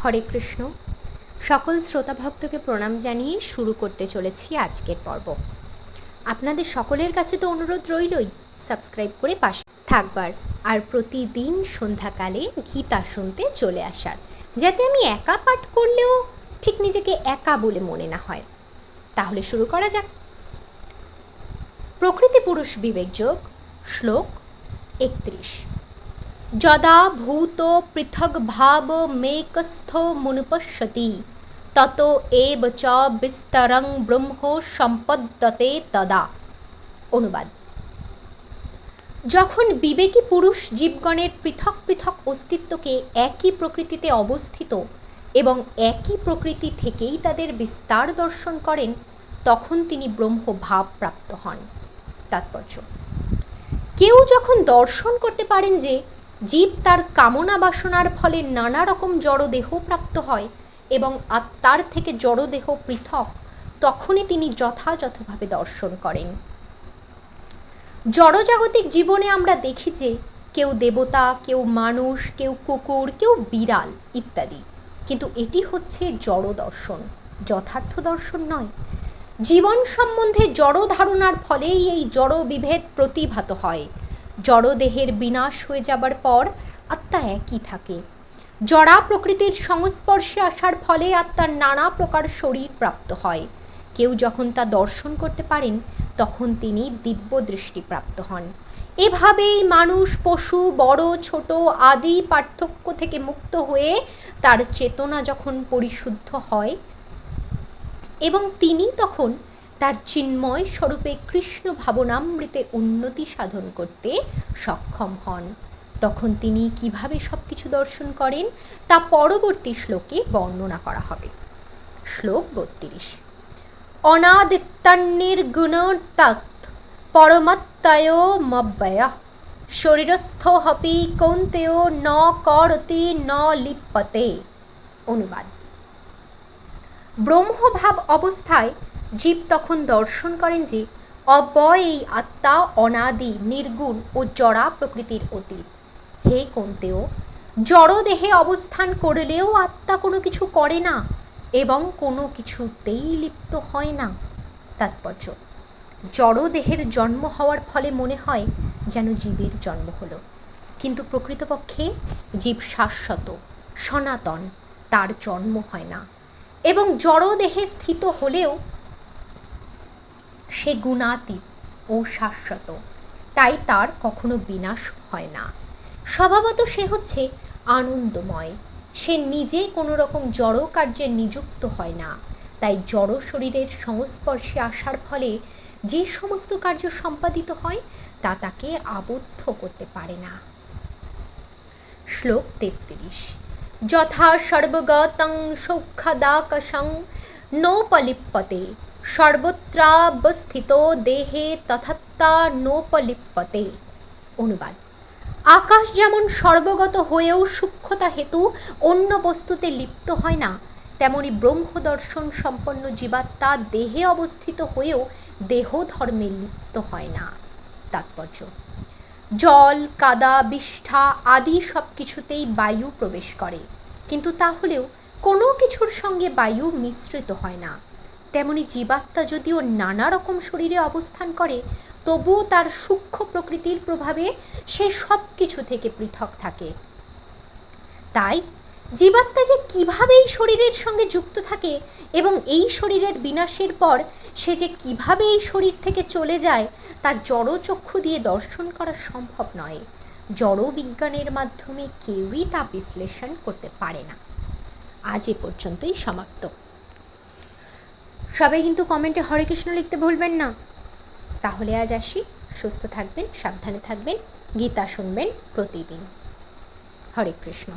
হরে কৃষ্ণ। সকল শ্রোতা ভক্তকে প্রণাম জানিয়ে শুরু করতে চলেছি আজকের পর্ব। আপনাদের সকলের কাছে তো অনুরোধ রইলই সাবস্ক্রাইব করে পাশে থাকবার আর প্রতিদিন সন্ধ্যাকালে গীতা শুনতে চলে আসার, যাতে আমি একা পাঠ করলেও ঠিক নিজেকে একা বলে মনে না হয়। তাহলে শুরু করা যাক। প্রকৃতি পুরুষ বিবেকযোগ, শ্লোক 31। যদা ভূত পৃথক ভাব মেকস্থ মুনুপশ্যতি তত এব চ বিস্তরং ব্রহ্ম সম্পদ্যতে তদা। অনুবাদ: যখন বিবেকী পুরুষ জীবগণের পৃথক পৃথক অস্তিত্বকে একই প্রকৃতিতে অবস্থিত এবং একই প্রকৃতি থেকেই তাদের বিস্তার দর্শন করেন, তখন তিনি ব্রহ্মভাব প্রাপ্ত হন। তাৎপর্য: কেউ যখন দর্শন করতে পারেন যে জীব তার কামনা বাসনার ফলে নানা রকম জড়দেহ প্রাপ্ত হয় এবং আত্মার থেকে জড়দেহ পৃথক, তখনই তিনি যথাযথভাবে দর্শন করেন। জড়জাগতিক জীবনে আমরা দেখি যে কেউ দেবতা, কেউ মানুষ, কেউ কুকুর, কেউ বিড়াল ইত্যাদি, কিন্তু এটি হচ্ছে জড় দর্শন, যথার্থ দর্শন নয়। জীবন সম্বন্ধে জড় ধারণার ফলেই এই জড় বিভেদ প্রতিভাত হয়। জড়দেহের বিনাশ হয়ে যাবার পর আত্মা একই থাকে। জড়া প্রকৃতির সংস্পর্শে আসার ফলে আত্মার নানা প্রকার শরীর প্রাপ্ত হয়। কেউ যখন তা দর্শন করতে পারেন, তখন তিনি দিব্য দৃষ্টি প্রাপ্ত হন। এভাবেই মানুষ, পশু, বড় ছোট আদি পার্থক্য থেকে মুক্ত হয়ে তার চেতনা যখন পরিশুদ্ধ হয় এবং তিনি তখন তার চিন্ময় স্বরূপে কৃষ্ণ ভাবনামৃতে উন্নতি সাধন করতে সক্ষম হন, তখন তিনি কিভাবে সব কিছু দর্শন করেন তা পরবর্তী শ্লোকে বর্ণনা করা হবে। শ্লোক 32। অনাদিত্যান্নির্গুণোর্তাৎ পরমাত্ময়োমব্যয়ঃ শরীরস্থোহপি কৌন্তেয় ন করতি ন লিপ্যতে। অনুবাদ: ব্রহ্মভাব অবস্থায় জীব তখন দর্শন করেন যে অব্যয় এই আত্মা অনাদি, নির্গুণ ও জড়া প্রকৃতির অতীত। হে কৌন্তেয়, জড়দেহে অবস্থান করলেও আত্মা কোনো কিছু করে না এবং কোনো কিছুতেই লিপ্ত হয় না। তাৎপর্য: জড়দেহের জন্ম হওয়ার ফলে মনে হয় যেন জীবের জন্ম হলো, কিন্তু প্রকৃতপক্ষে জীব শাশ্বত, সনাতন, তার জন্ম হয় না এবং জড়দেহে স্থিত হলেও সে গুণাতীত ও শাশ্বত, তাই তার কখনো বিনাশ হয় না। স্বভাবত সে হচ্ছে আনন্দময়, সে নিজে কোনো রকম জড় কার্যে নিযুক্ত হয় না, তাই জড় শরীরের সংস্পর্শে আসার ফলে যে সমস্ত কার্য সম্পাদিত হয় তা তাকে আবদ্ধ করতে পারে না। শ্লোক 33। যথা সর্বগতং সৌখ্যদাকশং নোপলিপ্যতে সর্বত্রাবস্থিত দেহে তথাত্তা নোপলিপ্যতে। অনুবাদ: আকাশ যেমন সর্বগত হয়েও সূক্ষ্মতা হেতু অন্য বস্তুতে লিপ্ত হয় না, তেমনি ব্রহ্মদর্শন সম্পন্ন জীবাত্মা দেহে অবস্থিত হয়েও দেহ ধর্মে লিপ্ত হয় না। তাৎপর্য: জল, কাদা, বিষ্ঠা আদি সব কিছুতেই বায়ু প্রবেশ করে, কিন্তু তাহলেও কোনো কিছুর সঙ্গে বায়ু মিশ্রিত হয় না। তেমনি জীবাত্মা যদিও নানা রকম শরীরে অবস্থান করে, তবুও তার সূক্ষ্ম প্রকৃতির প্রভাবে সে সব কিছু থেকে পৃথক থাকে। তাই জীবাত্মা যে কিভাবে এই শরীরের সঙ্গে যুক্ত থাকে এবং এই শরীরের বিনাশের পর সে যে কিভাবে এই শরীর থেকে চলে যায়, তা জড় চক্ষু দিয়ে দর্শন করা সম্ভব নয়। জড় বিজ্ঞানের মাধ্যমে কেউই তা বিশ্লেষণ করতে পারে না। আজ এ পর্যন্তই সমাপ্ত। সবাই কিন্তু কমেন্টে হরে কৃষ্ণ লিখতে ভুলবেন না। তাহলে আজ আসি। সুস্থ থাকবেন, সাবধানে থাকবেন, গীতা শুনবেন প্রতিদিন। হরে কৃষ্ণ।